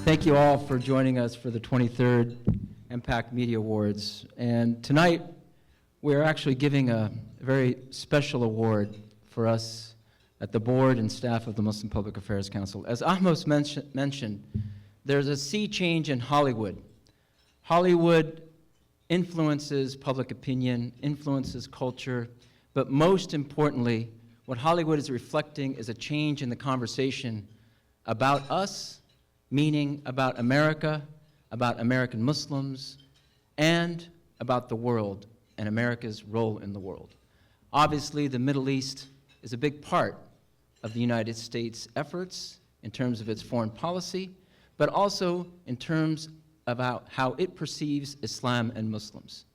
Thank you all for joining us for the 23rd MPAC Media Awards. And tonight, we're actually giving a very special award for us at the board and staff of the Muslim Public Affairs Council. As Ahmos mentioned, there's a sea change in Hollywood. Hollywood influences public opinion, influences culture, but most importantly, what Hollywood is reflecting is a change in the conversation about us, meaning about America, about American Muslims, and about the world and America's role in the world. Obviously, the Middle East is a big part of the United States' efforts in terms of its foreign policy, but also in terms of how it perceives Islam and Muslims.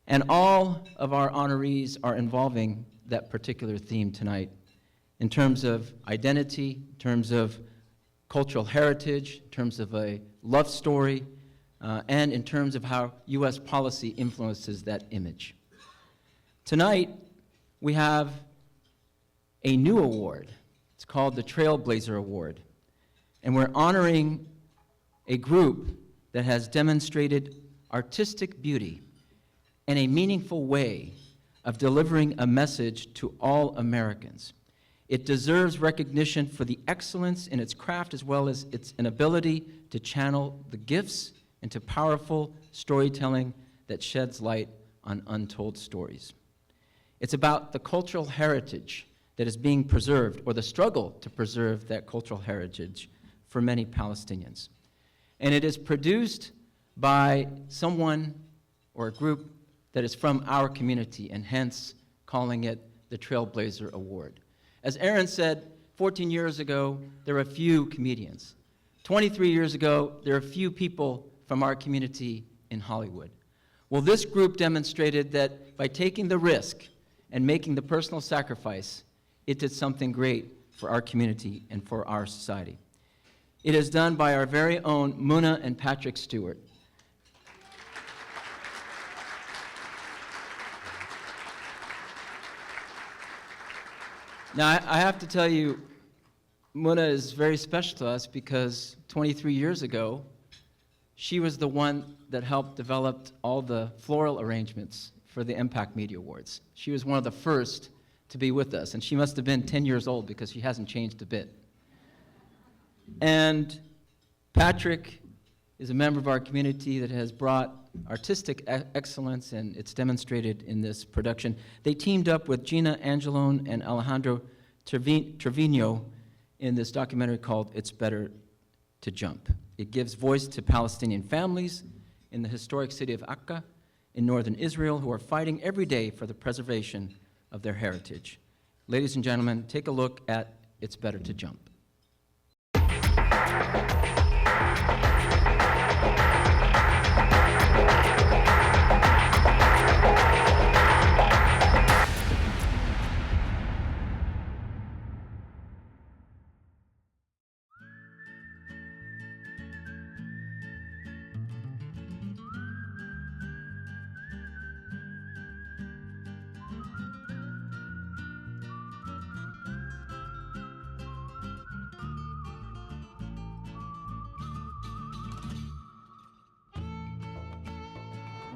And all of our honorees are involving that particular theme tonight in terms of identity, in terms of cultural heritage, in terms of a love story, and in terms of how U.S. policy influences that image. Tonight, we have a new award. It's called the Trailblazer Award. And we're honoring a group that has demonstrated artistic beauty and a meaningful way of delivering a message to all Americans. It deserves recognition for the excellence in its craft as well as its inability to channel the gifts into powerful storytelling that sheds light on untold stories. It's about the cultural heritage that is being preserved, or the struggle to preserve that cultural heritage for many Palestinians. And it is produced by someone or a group that is from our community, and hence calling it the Trailblazer Award. As Aaron said, 14 years ago, there were a few comedians. 23 years ago, there were a few people from our community in Hollywood. Well, this group demonstrated that by taking the risk and making the personal sacrifice, it did something great for our community and for our society. It is done by our very own Muna and Patrick Stewart. Now, I have to tell you, Muna is very special to us because 23 years ago, she was the one that helped develop all the floral arrangements for the MPAC Media Awards. She was one of the first to be with us, and she must have been 10 years old because she hasn't changed a bit. And Patrick is a member of our community that has brought artistic excellence, and it's demonstrated in this production. They teamed up with Gina Angelone and Alejandro Trevino in this documentary called It's Better to Jump. It gives voice to Palestinian families in the historic city of Akka in northern Israel who are fighting every day for the preservation of their heritage. Ladies and gentlemen, take a look at It's Better to Jump.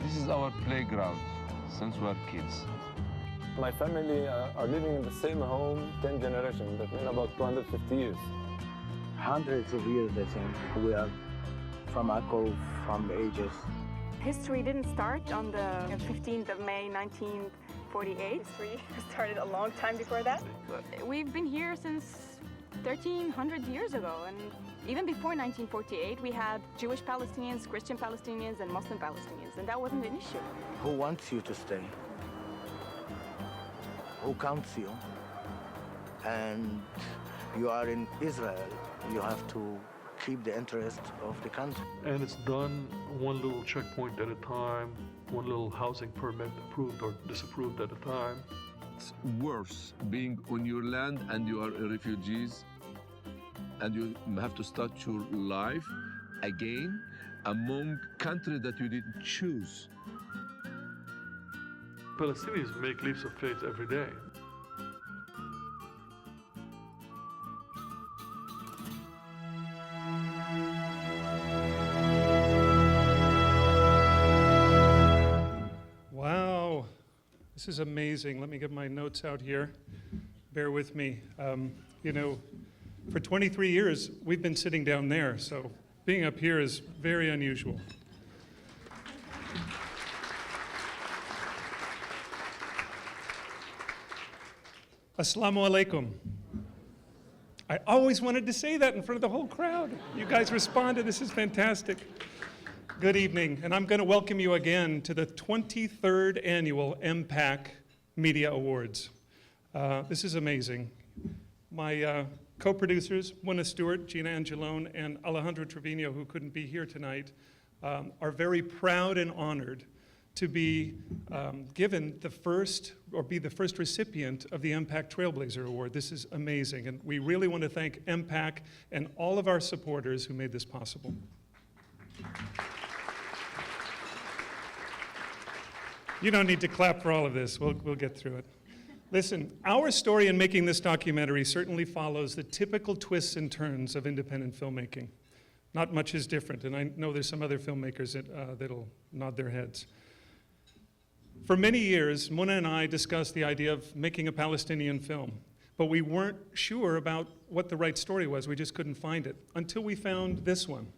This is our playground since we were kids. My family are living in the same home 10 generations. That means about 250 years. Hundreds of years, I think. We are from Akko, from the ages. History didn't start on the 15th of May, 1948. History started a long time before that. We've been here since 1,300 years ago, and even before 1948, we had Jewish Palestinians, Christian Palestinians, and Muslim Palestinians, and that wasn't an issue. Who wants you to stay? Who counts you? And you are in Israel. You have to keep the interest of the country. And it's done one little checkpoint at a time, one little housing permit approved or disapproved at a time. It's worse being on your land and you are refugees and you have to start your life again among countries that you didn't choose. Palestinians make leaps of faith every day. This is amazing. Let me get my notes out here. Bear with me. You know, for 23 years, we've been sitting down there, so being up here is very unusual. Assalamu alaikum. I always wanted to say that in front of the whole crowd. You guys responded. This is fantastic. Good evening, and I'm going to welcome you again to the 23rd Annual MPAC Media Awards. This is amazing. My co-producers, Muna Stewart, Gina Angelone, and Alejandro Trevino, who couldn't be here tonight, are very proud and honored to be given the first, or be the first recipient of the MPAC Trailblazer Award. This is amazing, and we really want to thank MPAC and all of our supporters who made this possible. You don't need to clap for all of this. We'll get through it. Listen, our story in making this documentary certainly follows the typical twists and turns of independent filmmaking. Not much is different, and I know there's some other filmmakers that'll nod their heads. For many years, Muna and I discussed the idea of making a Palestinian film, but we weren't sure about what the right story was. We just couldn't find it until we found this one.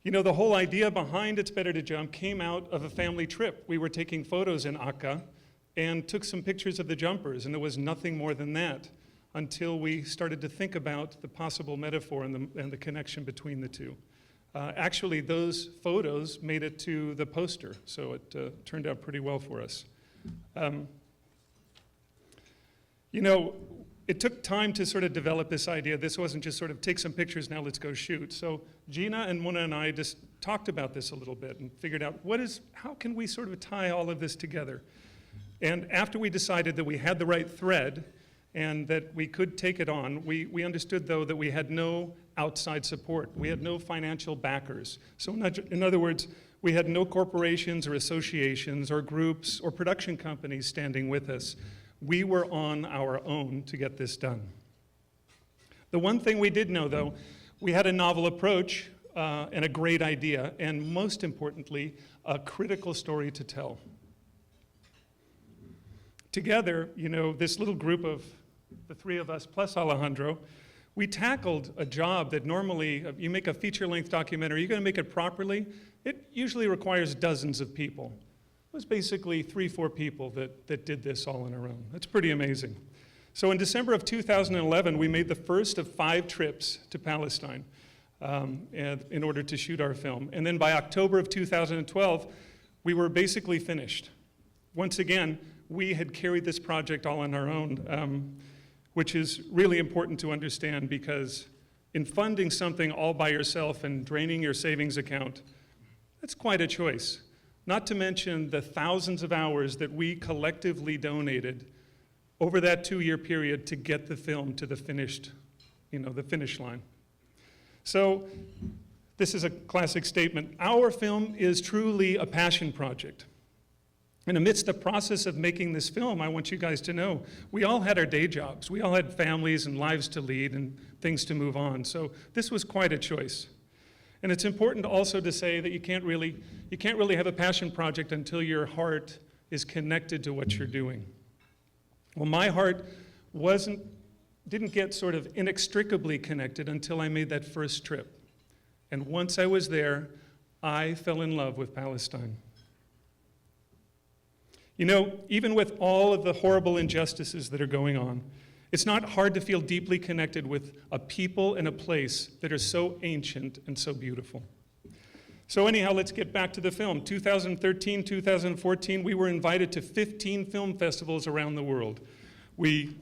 You know, the whole idea behind It's Better to Jump came out of a family trip. We were taking photos in Akka and took some pictures of the jumpers, and there was nothing more than that until we started to think about the possible metaphor and the connection between the two. Actually, those photos made it to the poster, so it turned out pretty well for us. You know, it took time to sort of develop this idea. This wasn't just sort of take some pictures, now let's go shoot. So Gina and Muna and I just talked about this a little bit and figured out how can we sort of tie all of this together? And after we decided that we had the right thread and that we could take it on, we understood, though, that we had no outside support. We had no financial backers. So in other words, we had no corporations or associations or groups or production companies standing with us. We were on our own to get this done. The one thing we did know, though, we had a novel approach and a great idea, and most importantly, a critical story to tell. Together, you know, this little group of the three of us plus Alejandro, we tackled a job that normally, you make a feature-length documentary, you're going to make it properly, it usually requires dozens of people. It was basically 3-4 people that did this all on our own. That's pretty amazing. So in December of 2011, we made the first of 5 trips to Palestine in order to shoot our film. And then by October of 2012, we were basically finished. Once again, we had carried this project all on our own, which is really important to understand, because in funding something all by yourself and draining your savings account, that's quite a choice. Not to mention the thousands of hours that we collectively donated over that 2-year period to get the film to the finish line. So this is a classic statement. Our film is truly a passion project. And amidst the process of making this film, I want you guys to know, we all had our day jobs. We all had families and lives to lead and things to move on. So this was quite a choice. And it's important also to say that you can't really have a passion project until your heart is connected to what you're doing. Well, my heart didn't get sort of inextricably connected until I made that first trip. And once I was there, I fell in love with Palestine. You know, even with all of the horrible injustices that are going on, it's not hard to feel deeply connected with a people and a place that are so ancient and so beautiful. So anyhow, let's get back to the film. 2013, 2014, we were invited to 15 film festivals around the world. We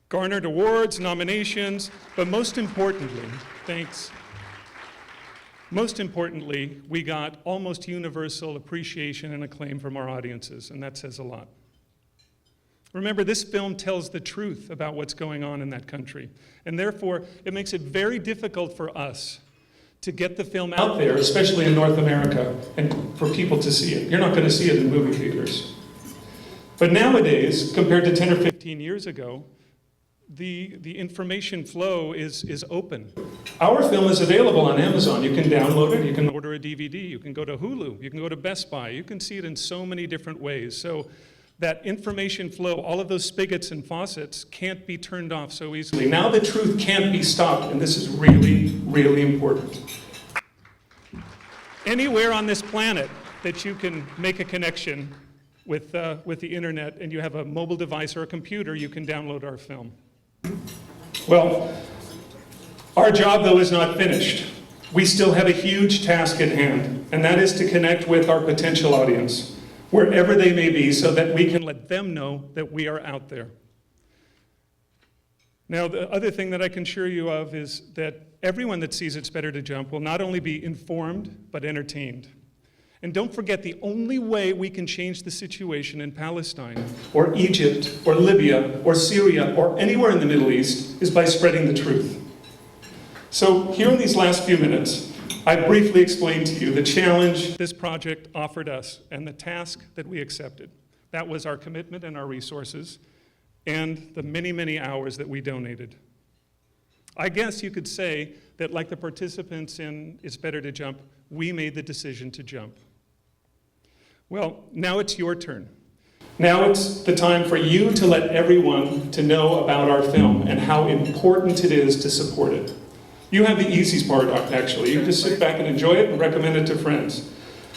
garnered awards, nominations, but most importantly, most importantly, we got almost universal appreciation and acclaim from our audiences, and that says a lot. Remember, this film tells the truth about what's going on in that country, and therefore, it makes it very difficult for us to get the film out there, especially in North America, and for people to see it. You're not going to see it in movie theaters. But nowadays, compared to 10 or 15 years ago, the information flow is open. Our film is available on Amazon. You can download it, you can order a DVD, you can go to Hulu, you can go to Best Buy, you can see it in so many different ways. So that information flow, all of those spigots and faucets can't be turned off so easily. Now the truth can't be stopped, and this is really, really important. Anywhere on this planet that you can make a connection with the internet and you have a mobile device or a computer, you can download our film. Well, our job, though, is not finished. We still have a huge task at hand, and that is to connect with our potential audience, wherever they may be, so that we can let them know that we are out there. Now, the other thing that I can assure you of is that everyone that sees It's Better to Jump will not only be informed, but entertained. And don't forget, the only way we can change the situation in Palestine, or Egypt, or Libya, or Syria, or anywhere in the Middle East is by spreading the truth. So here in these last few minutes, I briefly explained to you the challenge this project offered us and the task that we accepted. That was our commitment and our resources, and the many, many hours that we donated. I guess you could say that, like the participants in It's Better to Jump, we made the decision to jump. Well, now it's your turn. Now it's the time for you to let everyone to know about our film and how important it is to support it. You have the easiest part, actually. You just sit back and enjoy it and recommend it to friends.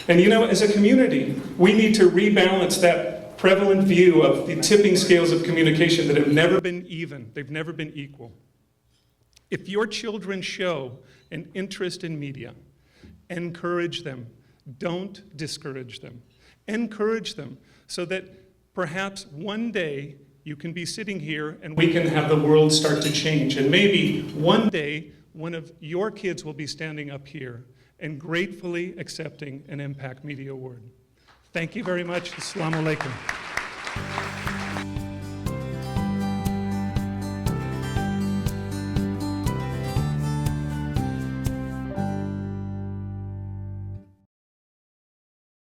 And you know, as a community, we need to rebalance that prevalent view of the tipping scales of communication that have never been even. They've never been equal. If your children show an interest in media, encourage them. Don't discourage them. Encourage them so that perhaps one day you can be sitting here and we can have the world start to change. And maybe one day one of your kids will be standing up here and gratefully accepting an MPAC Media Award. Thank you very much. Assalamu alaikum.